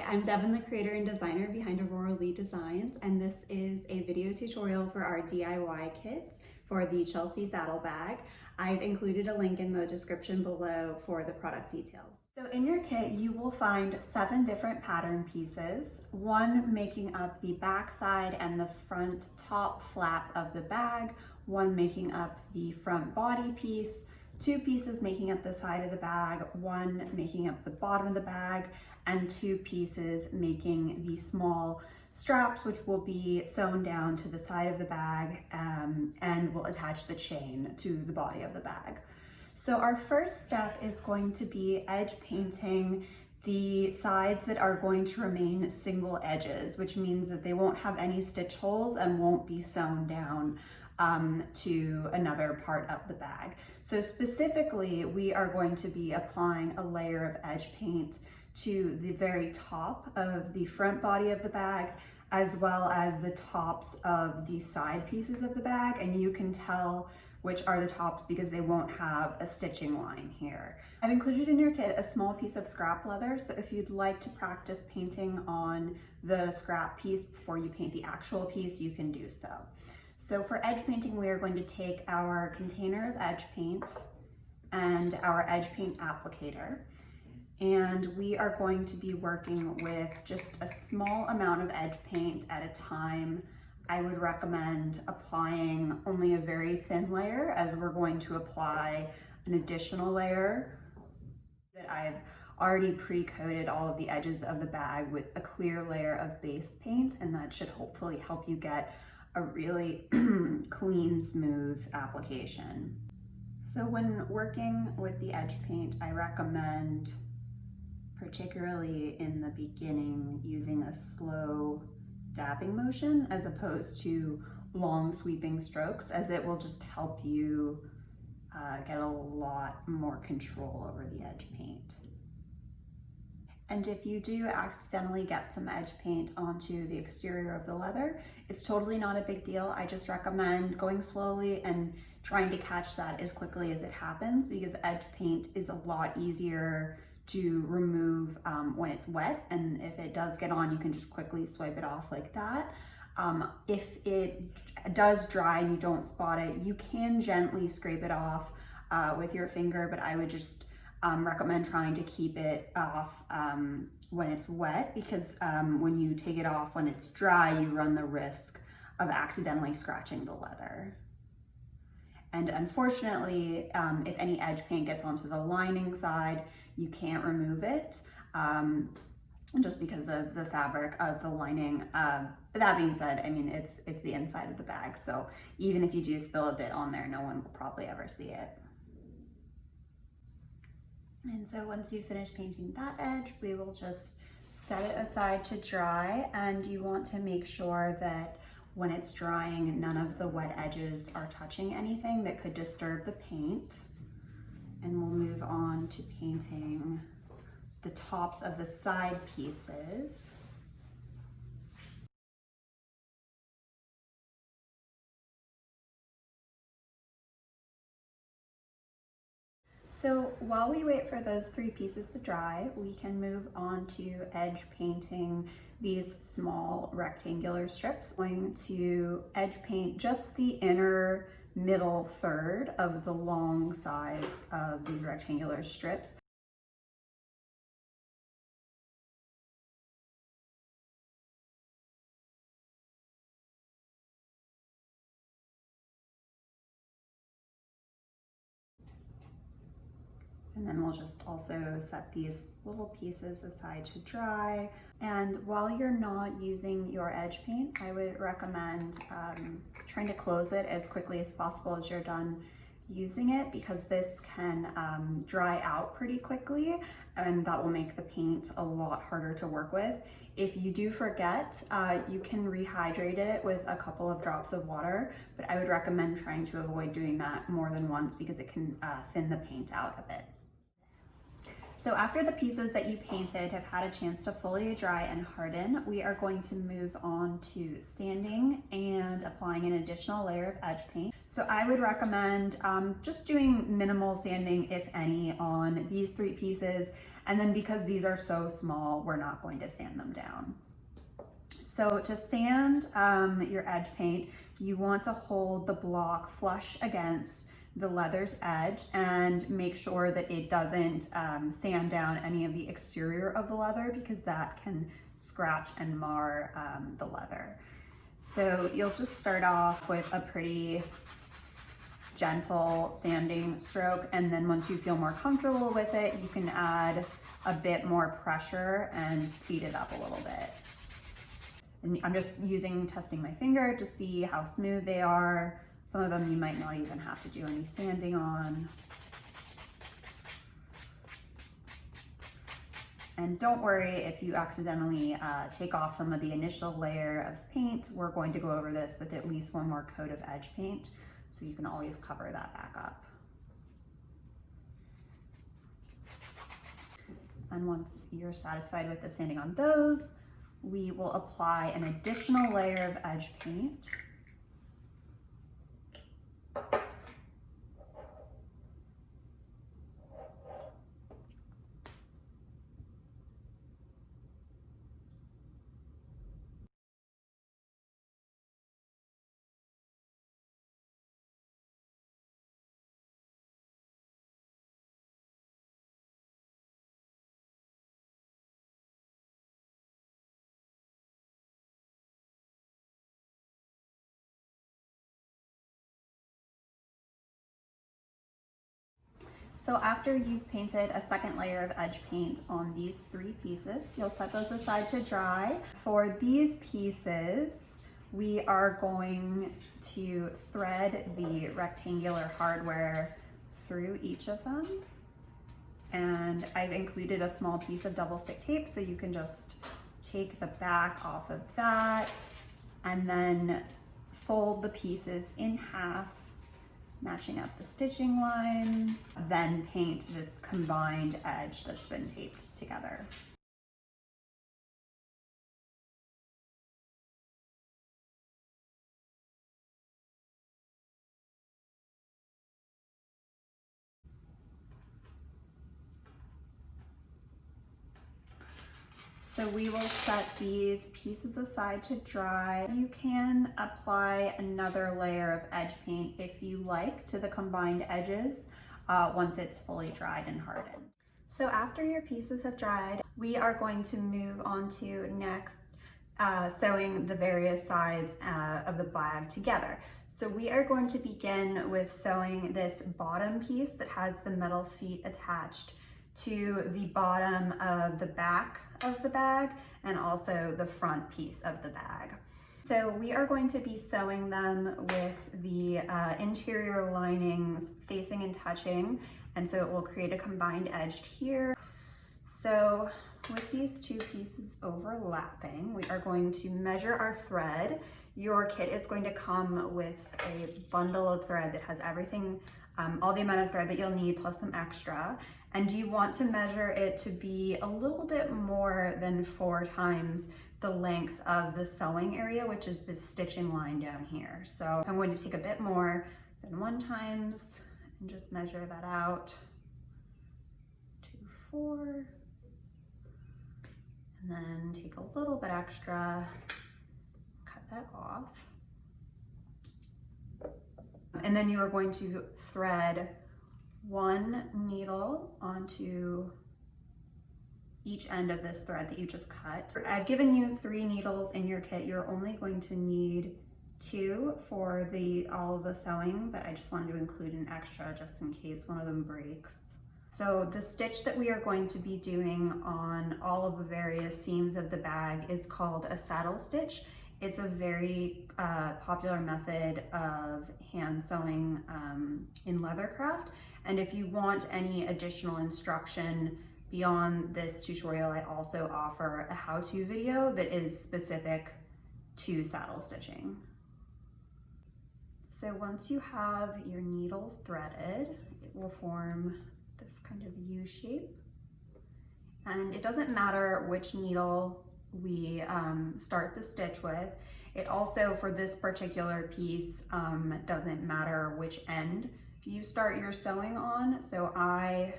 I'm Devon, the creator and designer behind Aurora Lee Designs, and this is a video tutorial for our DIY kits for the Chelsea saddle bag. I've included a link in the description below for the product details. So in your kit, you will find 7 different pattern pieces, one making up the back side and the front top flap of the bag, one making up the front body piece, 2 pieces making up the side of the bag, 1 making up the bottom of the bag, and 2 pieces making the small straps, which will be sewn down to the side of the bag and will attach the chain to the body of the bag. So our first step is going to be edge painting the sides that are going to remain single edges, which means that they won't have any stitch holes and won't be sewn down to another part of the bag. So specifically, we are going to be applying a layer of edge paint to the very top of the front body of the bag, as well as the tops of the side pieces of the bag. And you can tell which are the tops because they won't have a stitching line here. I've included in your kit a small piece of scrap leather, so if you'd like to practice painting on the scrap piece before you paint the actual piece, you can do so. So for edge painting, we are going to take our container of edge paint and our edge paint applicator, and we are going to be working with just a small amount of edge paint at a time. I would recommend applying only a very thin layer, as we're going to apply an additional layer that I've already pre-coated all of the edges of the bag with a clear layer of base paint, and that should hopefully help you get a really clean, smooth application. So when working with the edge paint, I recommend, particularly in the beginning, using a slow dabbing motion as opposed to long sweeping strokes, as it will just help you get a lot more control over the edge paint. And if you do accidentally get some edge paint onto the exterior of the leather, it's totally not a big deal. I just recommend going slowly and trying to catch that as quickly as it happens, because edge paint is a lot easier to remove when it's wet, and if it does get on, you can just quickly swipe it off like that. If it does dry and you don't spot it, you can gently scrape it off with your finger, but I would just recommend trying to keep it off when it's wet, because when you take it off when it's dry, you run the risk of accidentally scratching the leather. And unfortunately, if any edge paint gets onto the lining side, you can't remove it just because of the fabric of the lining. But that being said, I mean, it's the inside of the bag, so even if you do spill a bit on there, no one will probably ever see it. And so once you finish painting that edge, we will just set it aside to dry, and you want to make sure that when it's drying, none of the wet edges are touching anything that could disturb the paint. And we'll move on to painting the tops of the side pieces. So while we wait for those 3 pieces to dry, we can move on to edge painting these small rectangular strips. I'm going to edge paint just the inner middle third of the long sides of these rectangular strips. And then we'll just also set these little pieces aside to dry. And while you're not using your edge paint, I would recommend trying to close it as quickly as possible as you're done using it, because this can dry out pretty quickly, and that will make the paint a lot harder to work with. If you do forget, you can rehydrate it with a couple of drops of water, but I would recommend trying to avoid doing that more than once, because it can thin the paint out a bit. So after the pieces that you painted have had a chance to fully dry and harden, we are going to move on to sanding and applying an additional layer of edge paint. So I would recommend just doing minimal sanding, if any, on these 3 pieces, And then because these are so small, we're not going to sand them down. So to sand your edge paint, you want to hold the block flush against the leather's edge and make sure that it doesn't sand down any of the exterior of the leather, because that can scratch and mar the leather. So you'll just start off with a pretty gentle sanding stroke, and then once you feel more comfortable with it, you can add a bit more pressure and speed it up a little bit. And I'm just testing my finger to see how smooth they are. Some of them you might not even have to do any sanding on. And don't worry if you accidentally take off some of the initial layer of paint. We're going to go over this with at least one more coat of edge paint, so you can always cover that back up. And once you're satisfied with the sanding on those, we will apply an additional layer of edge paint. So after you've painted a second layer of edge paint on these 3 pieces, you'll set those aside to dry. For these pieces, we are going to thread the rectangular hardware through each of them. And I've included a small piece of double stick tape, so you can just take the back off of that and then fold the pieces in half, matching up the stitching lines, then paint this combined edge that's been taped together. So we will set these pieces aside to dry. You can apply another layer of edge paint if you like to the combined edges once it's fully dried and hardened. So after your pieces have dried, we are going to move on to next sewing the various sides of the bag together. So we are going to begin with sewing this bottom piece that has the metal feet attached to the bottom of the back of the bag and also the front piece of the bag. So we are going to be sewing them with the interior linings facing and touching, and so it will create a combined edge here. So with these 2 pieces overlapping, we are going to measure our thread. Your kit is going to come with a bundle of thread that has everything, all the amount of thread that you'll need plus some extra. And you want to measure it to be a little bit more than 4 times the length of the sewing area, which is this stitching line down here. So I'm going to take a bit more than 1 times and just measure that out to 4. And then take a little bit extra, cut that off. And then you are going to thread 1 needle onto each end of this thread that you just cut. I've given you 3 needles in your kit. You're only going to need 2 for all of the sewing, but I just wanted to include an extra just in case one of them breaks. So the stitch that we are going to be doing on all of the various seams of the bag is called a saddle stitch. It's a very popular method of hand sewing in leathercraft. And if you want any additional instruction beyond this tutorial, I also offer a how-to video that is specific to saddle stitching. So once you have your needles threaded, it will form this kind of U shape. And it doesn't matter which needle we start the stitch with. It also, for this particular piece, doesn't matter which end you start your sewing on. So I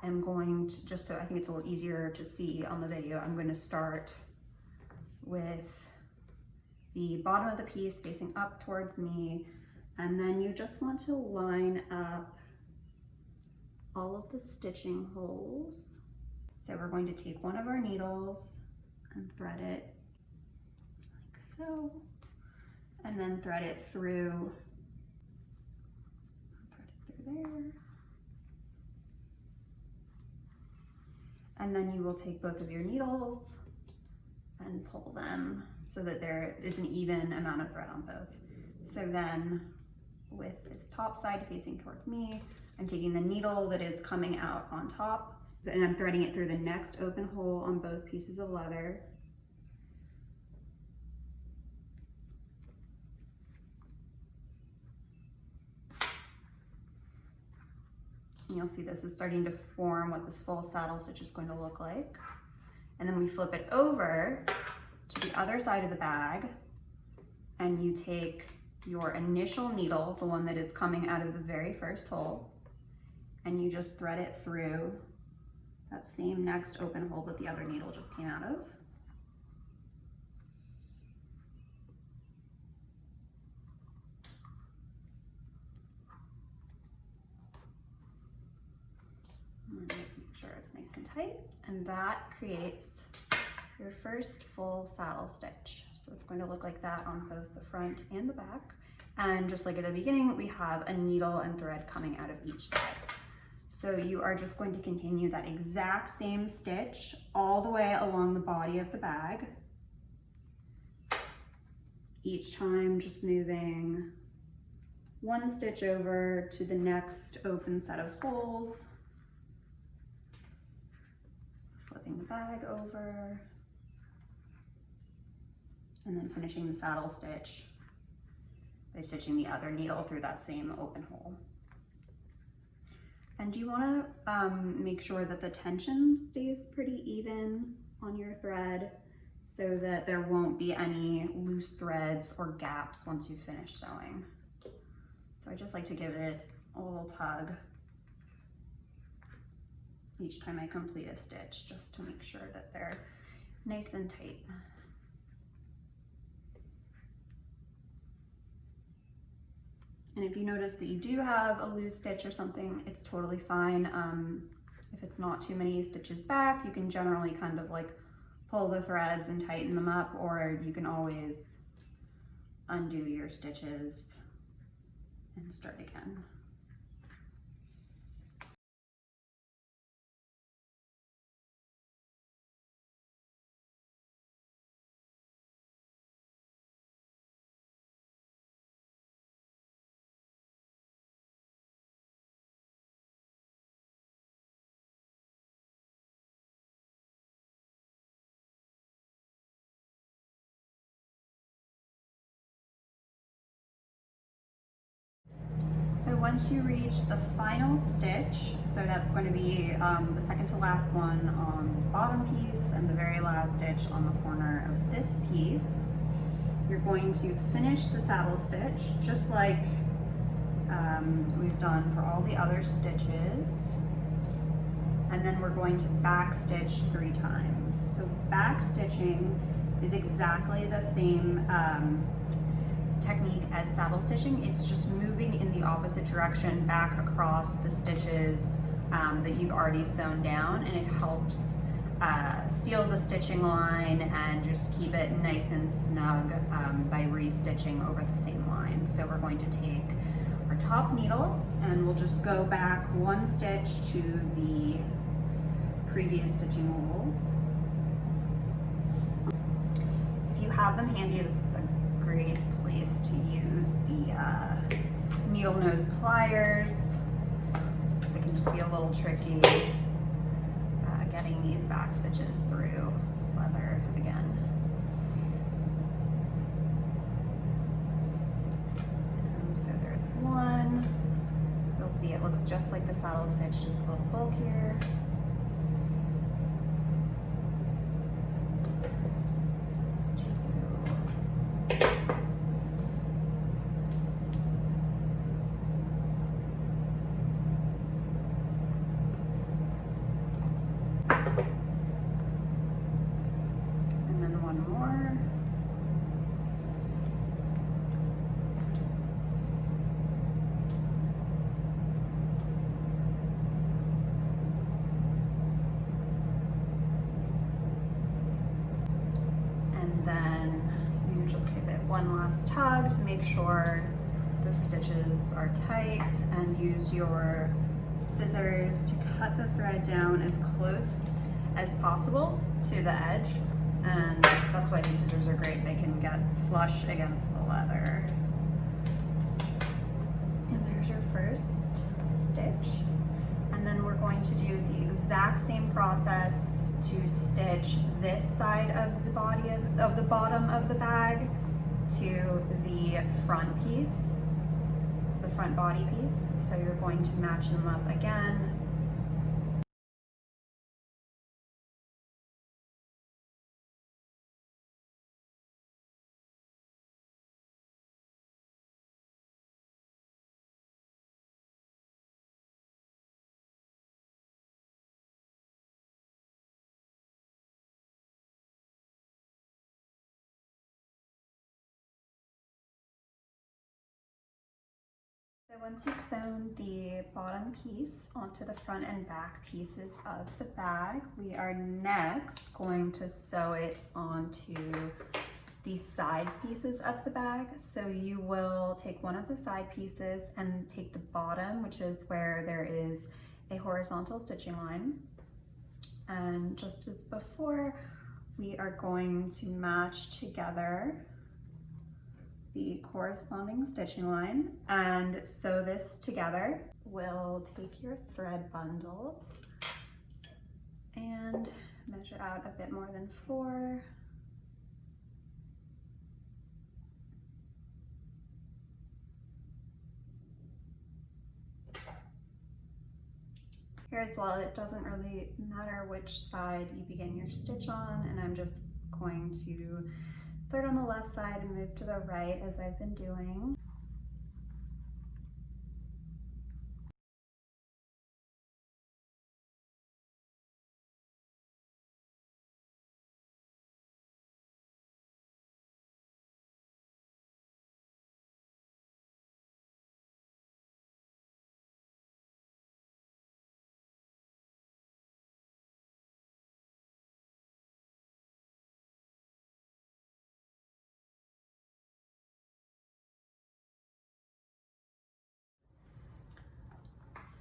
am going to, just so I think it's a little easier to see on the video, I'm going to start with the bottom of the piece facing up towards me, and then you just want to line up all of the stitching holes. So we're going to take one of our needles and thread it like so, and then thread it through there. And then you will take both of your needles and pull them so that there is an even amount of thread on both. So then with its top side facing towards me, I'm taking the needle that is coming out on top and I'm threading it through the next open hole on both pieces of leather. And you'll see this is starting to form what this full saddle stitch is going to look like. And then we flip it over to the other side of the bag, and you take your initial needle, the one that is coming out of the very first hole, and you just thread it through that same next open hole that the other needle just came out of. And then just make sure it's nice and tight, and that creates your first full saddle stitch. So it's going to look like that on both the front and the back. And just like at the beginning, we have a needle and thread coming out of each side. So you are just going to continue that exact same stitch all the way along the body of the bag. Each time just moving one stitch over to the next open set of holes, flipping the bag over, and then finishing the saddle stitch by stitching the other needle through that same open hole. And you want to make sure that the tension stays pretty even on your thread so that there won't be any loose threads or gaps once you finish sewing. So I just like to give it a little tug each time I complete a stitch, just to make sure that they're nice and tight. And if you notice that you do have a loose stitch or something, it's totally fine. If it's not too many stitches back, you can generally kind of like pull the threads and tighten them up, or you can always undo your stitches and start again. So once you reach the final stitch, so that's going to be the second to last one on the bottom piece and the very last stitch on the corner of this piece, you're going to finish the saddle stitch just like we've done for all the other stitches. And then we're going to back stitch 3 times. So back stitching is exactly the same technique as saddle stitching. It's just moving in the opposite direction back across the stitches that you've already sewn down, and it helps seal the stitching line and just keep it nice and snug by restitching over the same line. So we're going to take our top needle and we'll just go back 1 stitch to the previous stitching hole. If you have them handy, this is a great place to use the needle nose pliers, because it can just be a little tricky getting these back stitches through leather again. And so there's one. You'll see it looks just like the saddle stitch, just a little bulkier. one more. And then you just give it one last tug to make sure the stitches are tight, and use your scissors to cut the thread down as close as possible to the edge. And that's why these scissors are great. They can get flush against the leather. And there's your first stitch. And then we're going to do the exact same process to stitch this side of the body of the bottom of the bag to the front piece, the front body piece. So you're going to match them up again. So once you've sewn the bottom piece onto the front and back pieces of the bag, we are next going to sew it onto the side pieces of the bag. So you will take one of the side pieces and take the bottom, which is where there is a horizontal stitching line. And just as before, we are going to match together the corresponding stitching line and sew this together. We'll take your thread bundle and measure out a bit more than 4. Here as well, it doesn't really matter which side you begin your stitch on, and I'm just going to start on the left side and move to the right as I've been doing.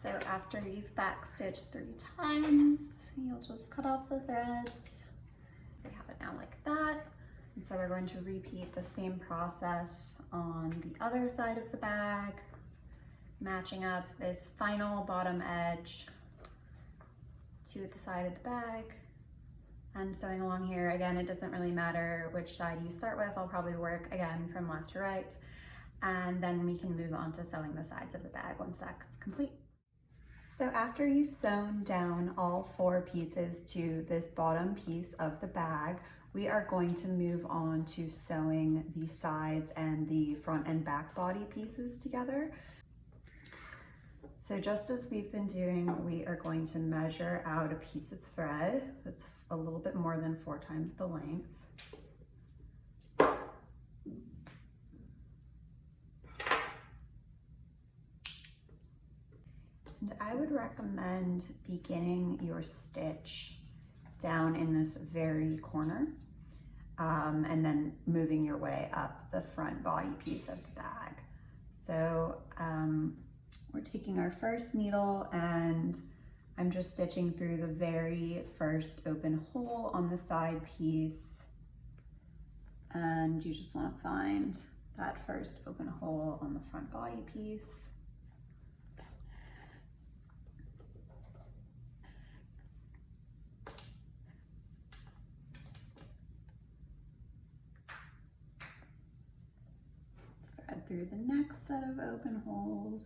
So after you've back stitched 3 times, you'll just cut off the threads. We have it now like that. And so we're going to repeat the same process on the other side of the bag, matching up this final bottom edge to the side of the bag and sewing along here. Again, it doesn't really matter which side you start with. I'll probably work again from left to right, and then we can move on to sewing the sides of the bag once that's complete. So after you've sewn down all 4 pieces to this bottom piece of the bag, we are going to move on to sewing the sides and the front and back body pieces together. So just as we've been doing, we are going to measure out a piece of thread that's a little bit more than 4 times the length. And I would recommend beginning your stitch down in this very corner and then moving your way up the front body piece of the bag. So we're taking our first needle and I'm just stitching through the very first open hole on the side piece. And you just want to find that first open hole on the front body piece. Thread through the next set of open holes.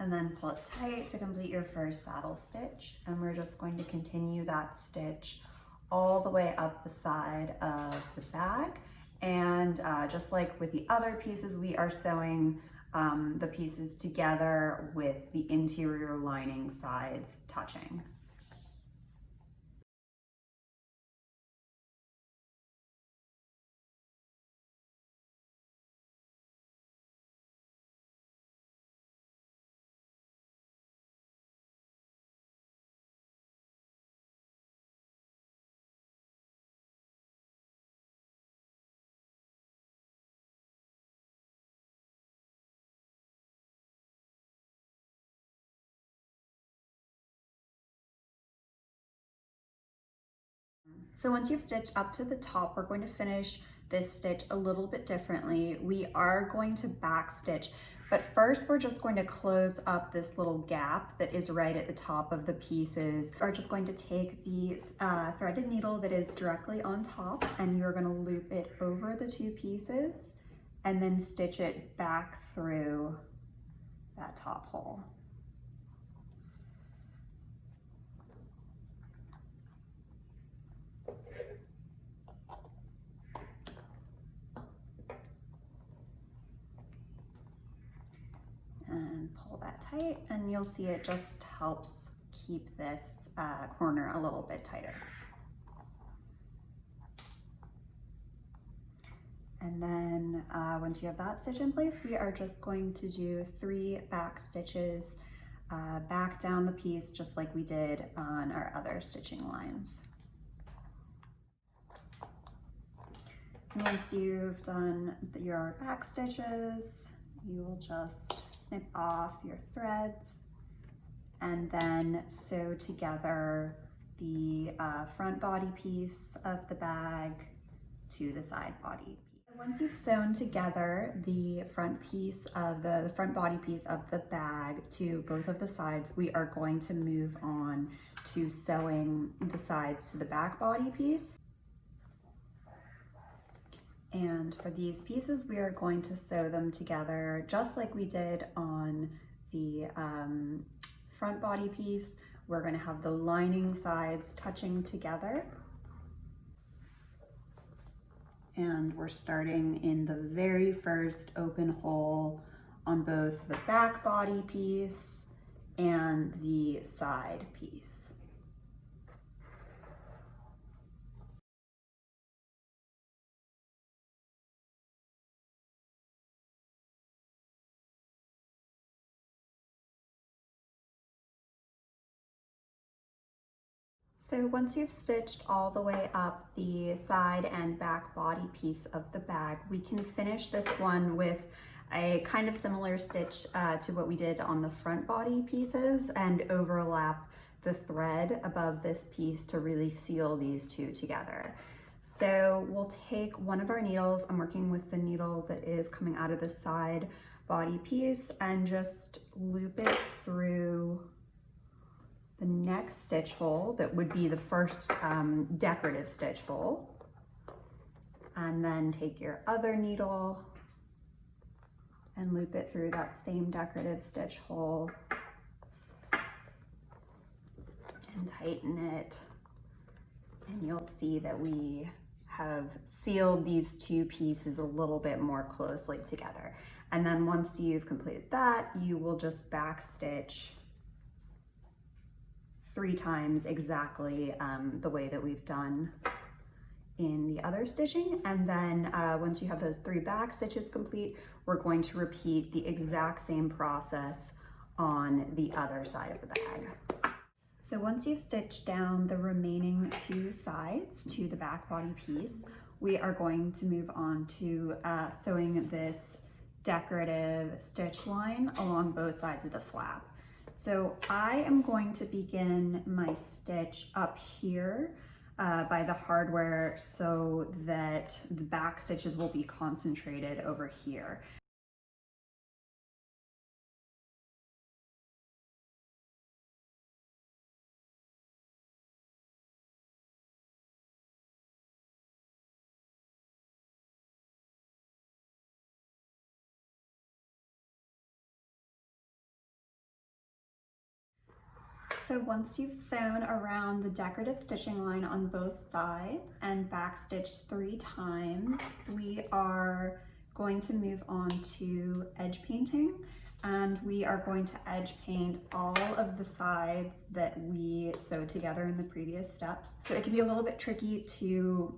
and then pull it tight to complete your first saddle stitch. And we're just going to continue that stitch all the way up the side of the bag. And just like with the other pieces, we are sewing the pieces together with the interior lining sides touching. So once you've stitched up to the top, we're going to finish this stitch a little bit differently. We are going to back stitch, but first we're just going to close up this little gap that is right at the top of the pieces. We're just going to take the threaded needle that is directly on top, and you're going to loop it over the two pieces and then stitch it back through that top hole. And pull that tight, and you'll see it just helps keep this corner a little bit tighter. And then once you have that stitch in place, we are just going to do 3 back stitches back down the piece, just like we did on our other stitching lines. And once you've done your back stitches, you will just snip off your threads and then sew together the front body piece of the bag to the side body. Once you've sewn together the front body piece of the bag to both of the sides, we are going to move on to sewing the sides to the back body piece. And for these pieces, we are going to sew them together just like we did on the front body piece. We're going to have the lining sides touching together. And we're starting in the very first open hole on both the back body piece and the side piece. So once you've stitched all the way up the side and back body piece of the bag, we can finish this one with a kind of similar stitch to what we did on the front body pieces and overlap the thread above this piece to really seal these two together. So we'll take one of our needles, I'm working with the needle that is coming out of the side body piece, and just loop it through the next stitch hole that would be the first decorative stitch hole. And then take your other needle and loop it through that same decorative stitch hole and tighten it. And you'll see that we have sealed these two pieces a little bit more closely together. And then once you've completed that, you will just back stitch 3 times exactly the way that we've done in the other stitching. And then once you have those 3 back stitches complete, we're going to repeat the exact same process on the other side of the bag. So once you've stitched down the remaining 2 sides to the back body piece, we are going to move on to sewing this decorative stitch line along both sides of the flap. So I am going to begin my stitch up here by the hardware so that the back stitches will be concentrated over here. So once you've sewn around the decorative stitching line on both sides and back stitched 3 times, we are going to move on to edge painting, and we are going to edge paint all of the sides that we sewed together in the previous steps. So it can be a little bit tricky to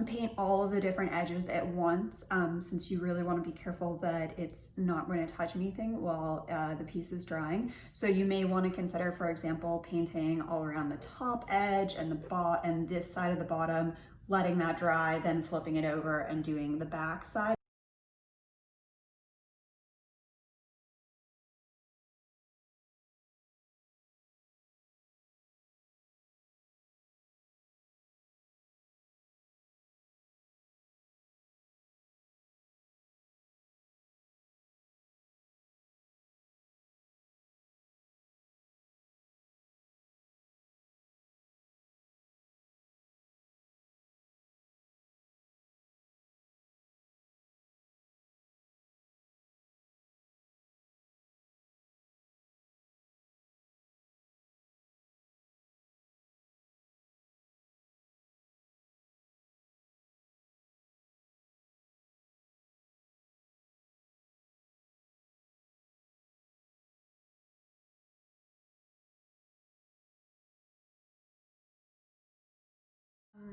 paint all of the different edges at once, since you really want to be careful that it's not going to touch anything while the piece is drying. So you may want to consider, for example, painting all around the top edge and and this side of the bottom, letting that dry, then flipping it over and doing the back side.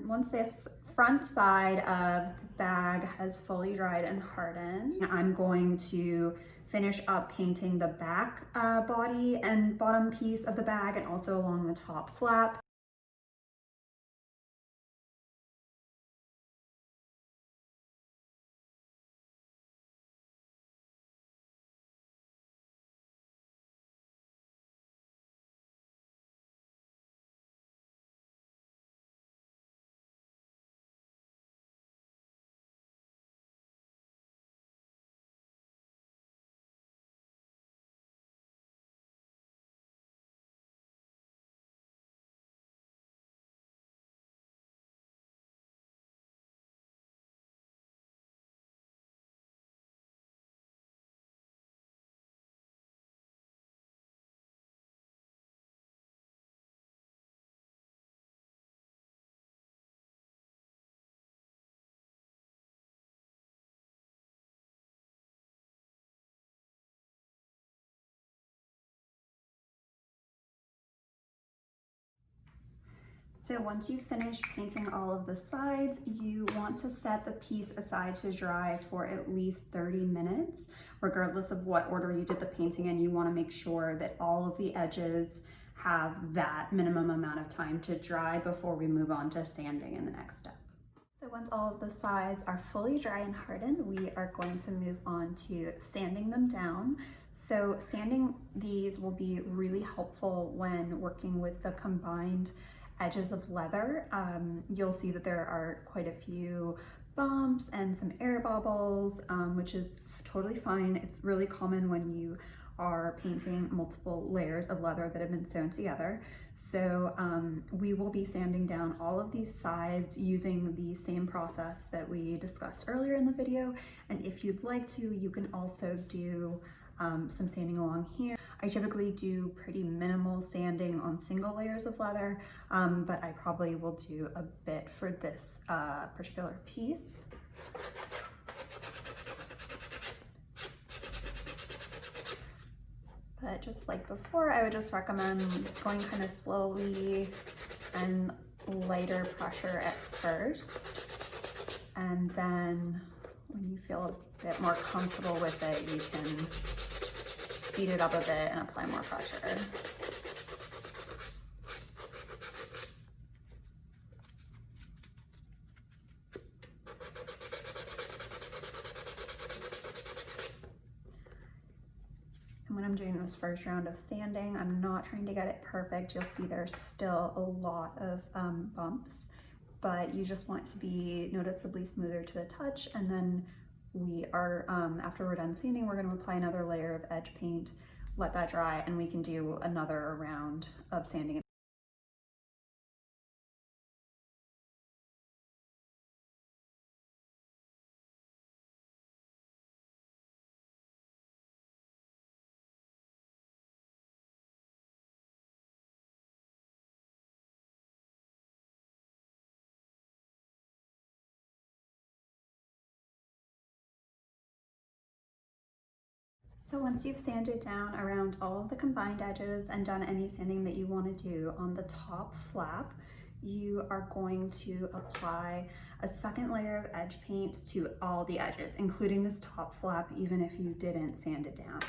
Once this front side of the bag has fully dried and hardened, I'm going to finish up painting the back body and bottom piece of the bag, and also along the top flap. So once you finish painting all of the sides, you want to set the piece aside to dry for at least 30 minutes, regardless of what order you did the painting in. You want to make sure that all of the edges have that minimum amount of time to dry before we move on to sanding in the next step. So once all of the sides are fully dry and hardened, we are going to move on to sanding them down. So sanding these will be really helpful when working with the combined edges of leather. You'll see that there are quite a few bumps and some air bubbles, which is totally fine. It's really common when you are painting multiple layers of leather that have been sewn together. So we will be sanding down all of these sides using the same process that we discussed earlier in the video. And if you'd like to, you can also do some sanding along here. I typically do pretty minimal sanding on single layers of leather, but I probably will do a bit for this particular piece. But just like before, I would just recommend going kind of slowly and lighter pressure at first. And then when you feel a bit more comfortable with it, you can speed it up a bit and apply more pressure. And when I'm doing this first round of sanding, I'm not trying to get it perfect. You'll see there's still a lot of bumps, but you just want it to be noticeably smoother to the touch. And then we are, after we're done sanding, we're going to apply another layer of edge paint, let that dry, and we can do another round of sanding. So once you've sanded down around all of the combined edges and done any sanding that you want to do on the top flap, you are going to apply a second layer of edge paint to all the edges, including this top flap, even if you didn't sand it down.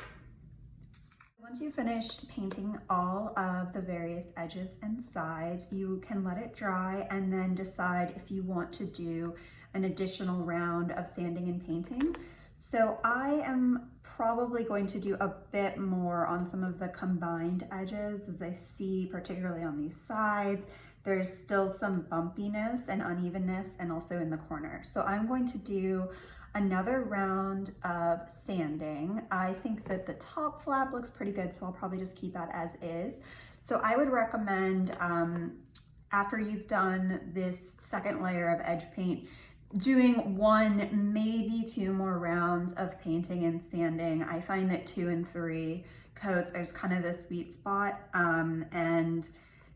Once you've finished painting all of the various edges and sides, you can let it dry and then decide if you want to do an additional round of sanding and painting. So I am probably going to do a bit more on some of the combined edges, as I see, particularly on these sides, there's still some bumpiness and unevenness, and also in the corner. So I'm going to do another round of sanding. I think that the top flap looks pretty good, so I'll probably just keep that as is. So I would recommend, after you've done this second layer of edge paint, doing one, maybe two more rounds of painting and sanding. I find that 2 and 3 coats is kind of the sweet spot, and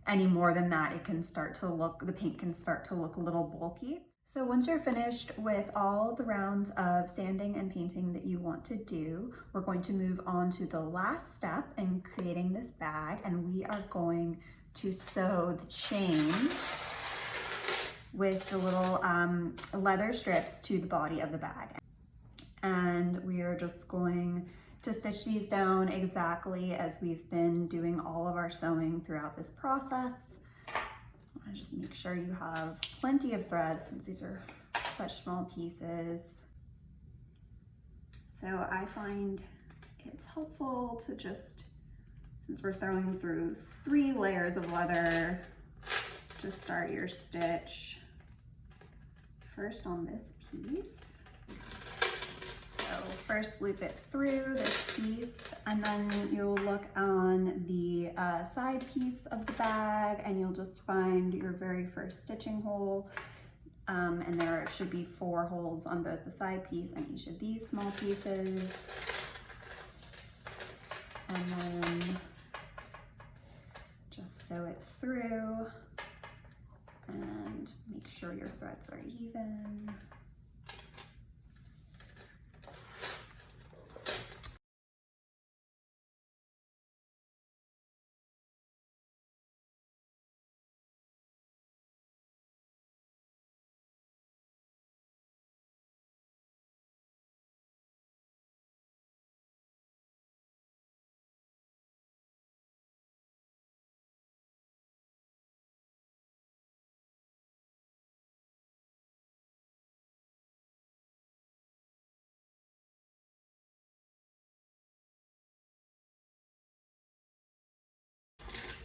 any more than that, the paint can start to look a little bulky. So once you're finished with all the rounds of sanding and painting that you want to do, we're going to move on to the last step in creating this bag, and we are going to sew the chain with the little leather strips to the body of the bag. And we are just going to stitch these down exactly as we've been doing all of our sewing throughout this process. I want to just make sure you have plenty of thread since these are such small pieces. So I find it's helpful to just, since we're throwing through 3 layers of leather, to start your stitch first on this piece. So first loop it through this piece, and then you'll look on the side piece of the bag and you'll just find your very first stitching hole. And there should be 4 holes on both the side piece and each of these small pieces. And then just sew it through and make sure your threads are even.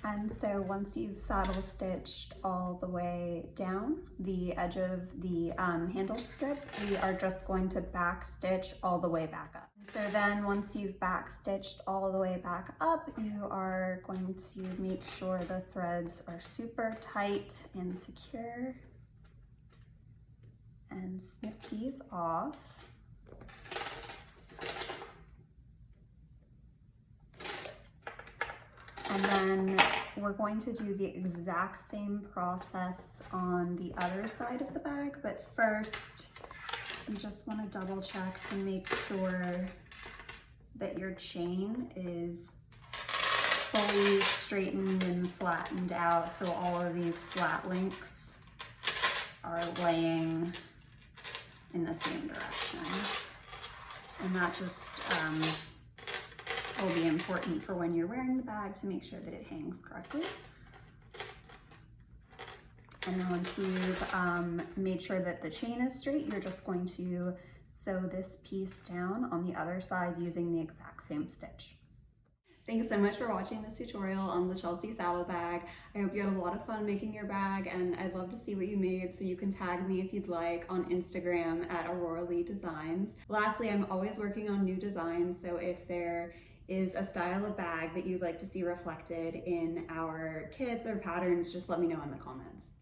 And so once you've saddle stitched all the way down the edge of the handle strip, we are just going to back stitch all the way back up. So then once you've back stitched all the way back up, you are going to make sure the threads are super tight and secure, and snip these off. And then we're going to do the exact same process on the other side of the bag, but first you just want to double check to make sure that your chain is fully straightened and flattened out, so all of these flat links are laying in the same direction. And that just will be important for when you're wearing the bag to make sure that it hangs correctly. And then once you've made sure that the chain is straight, you're just going to sew this piece down on the other side using the exact same stitch. Thanks so much for watching this tutorial on the Chelsea saddle bag. I hope you had a lot of fun making your bag, and I'd love to see what you made, so you can tag me if you'd like on Instagram at Aurora Lee Designs. Lastly, I'm always working on new designs, so if there is a style of bag that you'd like to see reflected in our kits or patterns, just let me know in the comments.